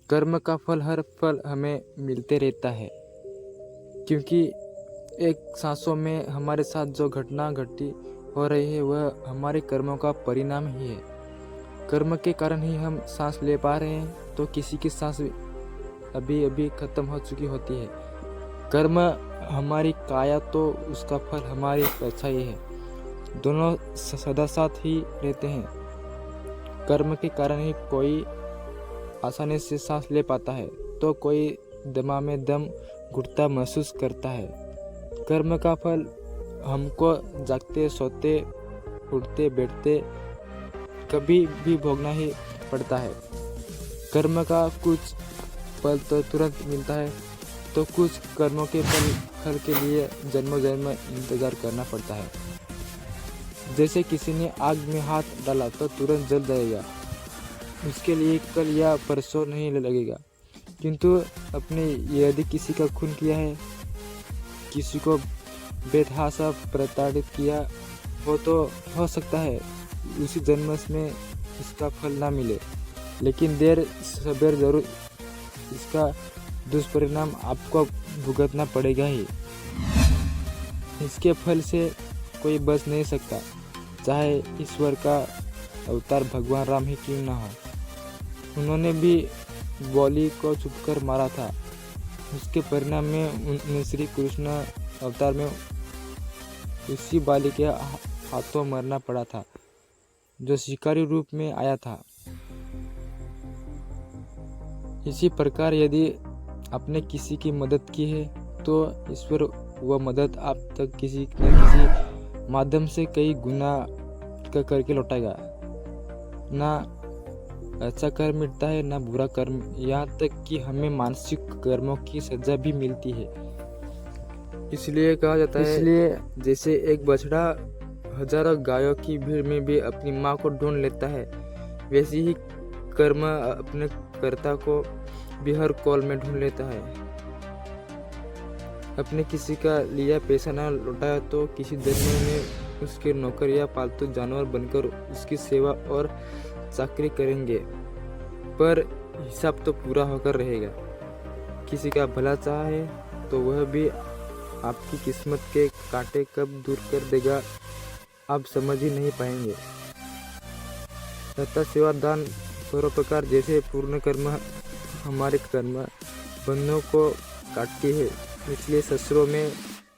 कर्म का फल हर पल हमें मिलते रहता है, क्योंकि एक सांसों में हमारे साथ जो घटना घटी हो रही है वह हमारे कर्मों का परिणाम ही है। कर्म के कारण ही हम सांस ले पा रहे हैं, तो किसी की सांस अभी अभी खत्म हो चुकी होती है। कर्म हमारी काया तो उसका फल हमारी परछाई है, दोनों सदा साथ ही रहते हैं। कर्म के कारण ही कोई आसानी से सांस ले पाता है, तो कोई दमा में दम घुटता महसूस करता है। कर्म का फल हमको जागते सोते उठते बैठते कभी भी भोगना ही पड़ता है। कर्म का कुछ फल तो तुरंत मिलता है, तो कुछ कर्मों के फल के लिए जन्मों जन्म इंतजार करना पड़ता है। जैसे किसी ने आग में हाथ डाला तो तुरंत जल जाएगा, उसके लिए कल या परसों नहीं लगेगा। किंतु अपने यदि किसी का खून किया है, किसी को बेतहाशा प्रताड़ित किया हो, तो हो सकता है उसी जन्म में इसका फल ना मिले, लेकिन देर सवेर जरूर इसका दुष्परिणाम आपको भुगतना पड़ेगा ही। इसके फल से कोई बच नहीं सकता, चाहे ईश्वर का अवतार भगवान राम ही क्यों ना हो। उन्होंने भी बलि को छुपकर मारा था। उसके परिणाम में उन्हें श्री कृष्ण अवतार में उसी बाली के हाथों मरना पड़ा था, जो शिकारी रूप में आया था। इसी प्रकार यदि आपने किसी की मदद की है, तो ईश्वर वह मदद आप तक किसी न किसी माध्यम से कई गुना करके लौटाएगा। ना अच्छा कर्म मिटता है, ना बुरा कर्म, यहाँ तक कि हमें मानसिक कर्मों की सजा भी मिलती है। इसलिए कहा जाता है, जैसे एक बछड़ा हजारों गायों की भीड़ में भी अपनी माँ को ढूंढ लेता है, वैसे ही कर्म अपने कर्ता को भी हर कॉल में ढूंढ लेता है। अपने किसी का लिया पैसा न लौटाया तो किसी जन्म में उसके नौकर या पालतू जानवर बनकर उसकी सेवा और चाकरी करेंगे, पर हिसाब तो पूरा होकर रहेगा। किसी का भला चाहे तो वह भी आपकी किस्मत के कांटे कब दूर कर देगा, आप समझ ही नहीं पाएंगे। तथा सेवा दान परोपकार जैसे पूर्ण कर्म हमारे कर्म बंधनों को काटती है। इसलिए शास्त्रों में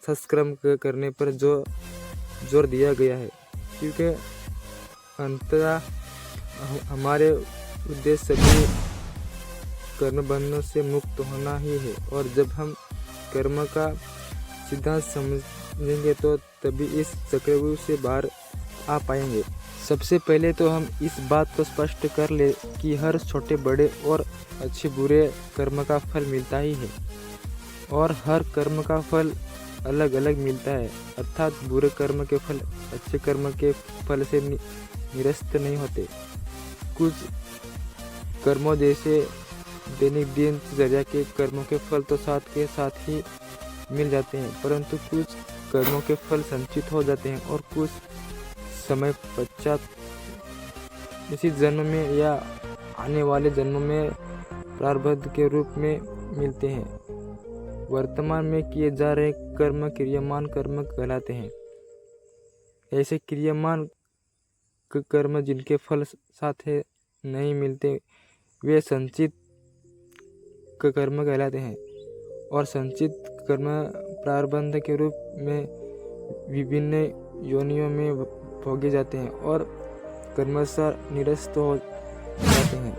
सत्कर्म करने पर जोर दिया गया है, क्योंकि अंततः हमारे उद्देश्य सभी कर्म बंधनों से मुक्त होना ही है। और जब हम कर्म का सिद्धांत समझेंगे तो तभी इस चक्रव्यूह से बाहर आ पाएंगे। सबसे पहले तो हम इस बात को स्पष्ट कर ले कि हर छोटे बड़े और अच्छे बुरे कर्म का फल मिलता ही है, और हर कर्म का फल अलग अलग मिलता है। अर्थात बुरे कर्म के फल अच्छे कर्म के फल से निरस्त नहीं होते। कुछ कर्मों जैसे दैनिक दिनचर्या के कर्मों के फल तो साथ के साथ ही मिल जाते हैं, परंतु कुछ कर्मों के फल संचित हो जाते हैं और कुछ समय पश्चात इसी जन्म में या आने वाले जन्म में प्रारब्ध के रूप में मिलते हैं। वर्तमान में किए जा रहे कर्म क्रियमान कर्म कहलाते हैं। ऐसे क्रियमान कर्म जिनके फल साथ नहीं मिलते वे संचित कर्म कहलाते हैं, और संचित कर्म प्रारब्ध के रूप में विभिन्न योनियों में भोगे जाते हैं और कर्मशः निरस्त हो जाते हैं।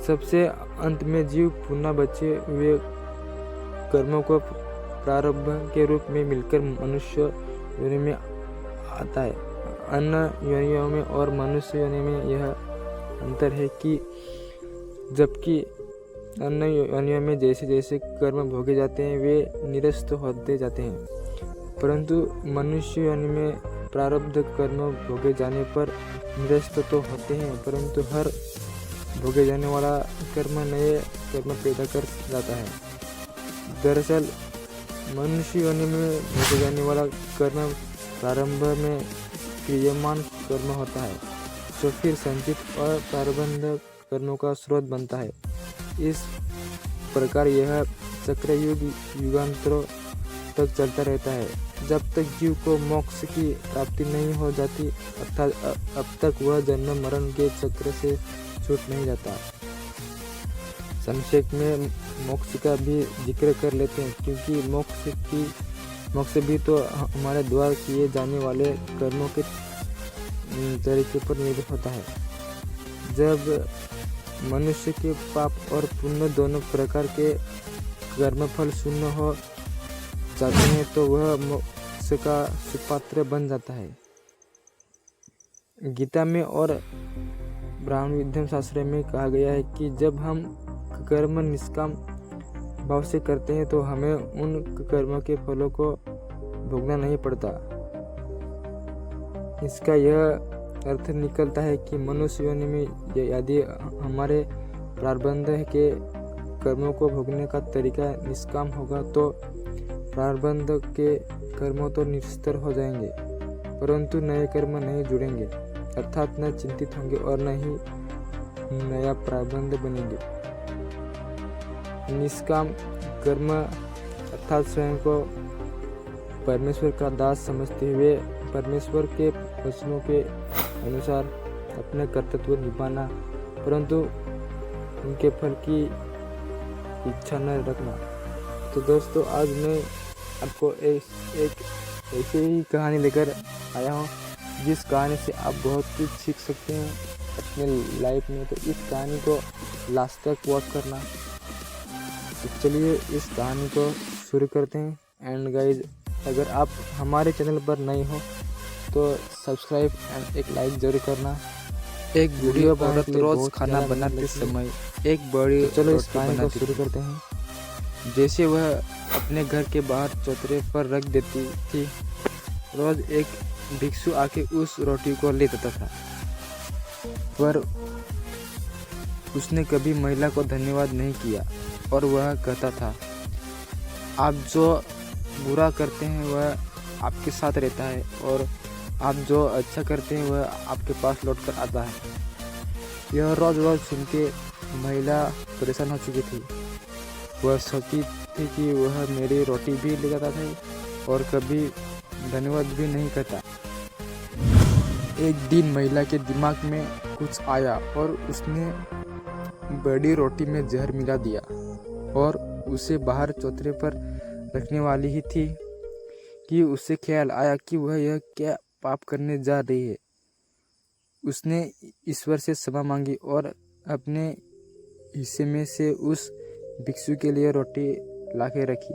सबसे अंत में जीव पुनः बचे हुए कर्मों को प्रारब्ध के रूप में मिलकर मनुष्य योनि में आता है। अन्य योनियों में और मनुष्य योनि में यह अंतर है कि जबकि अन्य योनियों में जैसे जैसे कर्म भोगे जाते हैं वे निरस्त होते जाते हैं, परंतु मनुष्य योनि में प्रारब्ध कर्म भोगे जाने पर निरस्त तो होते हैं, परंतु हर भोगे जाने वाला कर्म नए कर्म पैदा कर जाता है। दरअसल मनुष्य योनि में भोगे जाने वाला कर्म प्रारंभ में क्रियमान कर्म होता है, जो फिर संचित और प्रारब्ध कर्मों का स्रोत बनता है। इस प्रकार यह चक्र युगांतरों तक चलता रहता है, जब तक जीव को मोक्ष की प्राप्ति नहीं हो जाती, अर्थात अब तक वह जन्म मरण के चक्र से छूट नहीं जाता। संक्षेप में मोक्ष का भी जिक्र कर लेते हैं, क्योंकि मोक्ष भी तो हमारे द्वारा किए जाने वाले कर्मों के तरीके पर निर्भर होता है। जब मनुष्य के पाप और पुण्य दोनों प्रकार के कर्मफल शून्य हो जाते हैं तो वह मोक्ष का सुपात्र बन जाता है। गीता में और ब्राह्मण विद्यम शास्त्र में कहा गया है कि जब हम कर्म निष्काम भाव से करते हैं तो हमें उन कर्मों के फलों को भोगना नहीं पड़ता। इसका यह अर्थ निकलता है कि मनुष्य योनि में यदि हमारे प्रारब्ध के कर्मों को भोगने का तरीका निष्काम होगा तो प्रारब्ध के कर्मों तो निस्तर हो जाएंगे, परंतु नए कर्म नहीं जुड़ेंगे, अर्थात न चिंतित होंगे और न ही नया प्रारब्ध बनेंगे। निष्काम कर्म अर्थात स्वयं को परमेश्वर का दास समझते हुए परमेश्वर के वचनों के अनुसार अपने कर्तव्य निभाना, परंतु उनके फल की इच्छा न रखना। तो दोस्तों, आज मैं आपको एक ऐसी ही कहानी लेकर आया हूँ जिस कहानी से आप बहुत कुछ सीख सकते हैं अपने लाइफ में। तो इस कहानी को लास्ट तक वॉच करना। तो चलिए इस कहानी को शुरू करते हैं। एंड गाइज, अगर आप हमारे चैनल पर नए हो तो सब्सक्राइब एंड एक लाइक जरूर करना। एक वीडियो औरत रोज खाना बनाते समय एक बड़ी चलो इस कहानी को शुरू करते हैं। जैसे वह अपने घर के बाहर चौतरे पर रख देती थी, रोज एक भिक्षु आके उस रोटी को ले जाता था, पर उसने कभी महिला को धन्यवाद नहीं किया और वह कहता था, आप जो बुरा करते हैं वह आपके साथ रहता है और आप जो अच्छा करते हैं वह आपके पास लौट कर आता है। यह रोज रोज सुन के महिला परेशान हो चुकी थी। वह सोचती थी कि वह मेरी रोटी भी ले जाता था और कभी धन्यवाद भी नहीं करता। एक दिन महिला के दिमाग में कुछ आया और उसने बड़ी रोटी में जहर मिला दिया और उसे बाहर चौतरे पर रखने वाली ही थी कि उसे ख्याल आया कि वह यह क्या पाप करने जा रही है। उसने ईश्वर से क्षमा मांगी और अपने हिस्से में से उस भिक्षु के लिए रोटी लाके रखी।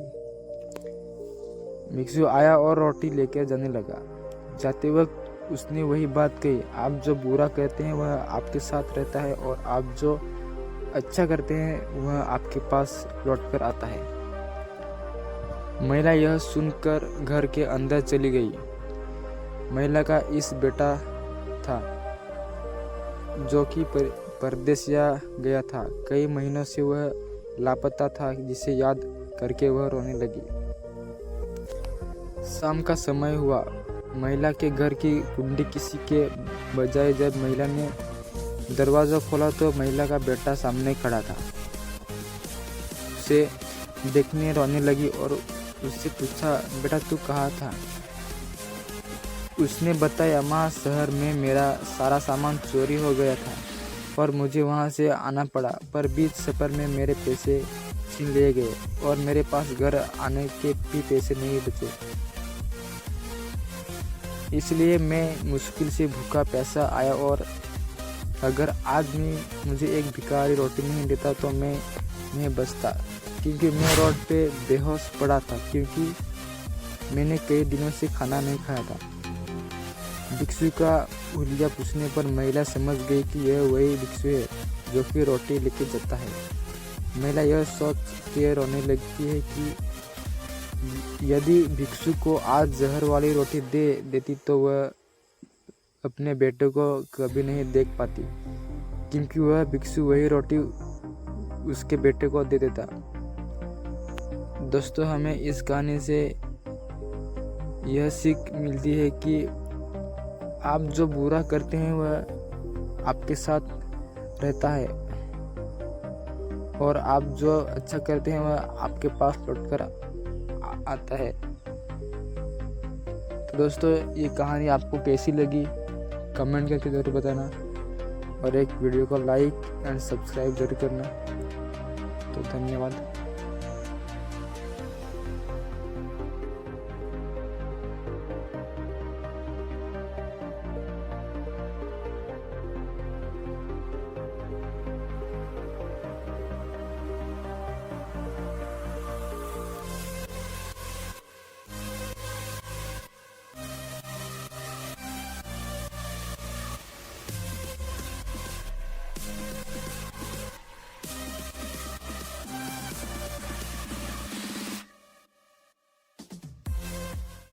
भिक्षु आया और रोटी लेकर जाने लगा। जाते वक्त उसने वही बात कही, आप जो बुरा करते हैं वह आपके साथ रहता है और आप जो अच्छा करते हैं वह आपके पास लौट कर आता है। महिला यह सुनकर घर के अंदर चली गई। महिला का इस बेटा था जो कि परदेसिया गया था। कई महीनों से वह लापता था, जिसे याद करके वह रोने लगी। शाम का समय हुआ। महिला के घर की कुंडी किसी के बजाय जब महिला ने दरवाज़ा खोला तो महिला का बेटा सामने खड़ा था। उसे देखने रोने लगी और उससे पूछा, बेटा तू कहाँ था? उसने बताया, माँ शहर में मेरा सारा सामान चोरी हो गया था और मुझे वहाँ से आना पड़ा, पर बीच सफ़र में मेरे पैसे छीन लिए गए और मेरे पास घर आने के भी पैसे नहीं बचे, इसलिए मैं मुश्किल से भूखा प्यासा आया और अगर आदमी मुझे एक भिखारी रोटी नहीं देता तो मैं बचता, क्योंकि मैं रोड पे बेहोश पड़ा था, क्योंकि मैंने कई दिनों से खाना नहीं खाया था। भिक्षु का हुलिया पूछने पर महिला समझ गई कि यह वही भिक्षु है जो कि रोटी लेके जाता है। महिला यह सोच के रोने लगती है कि यदि भिक्षु को आज जहर वाली रोटी दे देती तो वह अपने बेटे को कभी नहीं देख पाती, क्योंकि वह भिक्षु वही रोटी उसके बेटे को दे देता। दोस्तों, हमें इस कहानी से यह सीख मिलती है कि आप जो बुरा करते हैं वह आपके साथ रहता है और आप जो अच्छा करते हैं वह आपके पास लौट कर आता है। तो दोस्तों, ये कहानी आपको कैसी लगी कमेंट करके ज़रूर बताना और एक वीडियो को लाइक एंड सब्सक्राइब जरूर करना। तो धन्यवाद।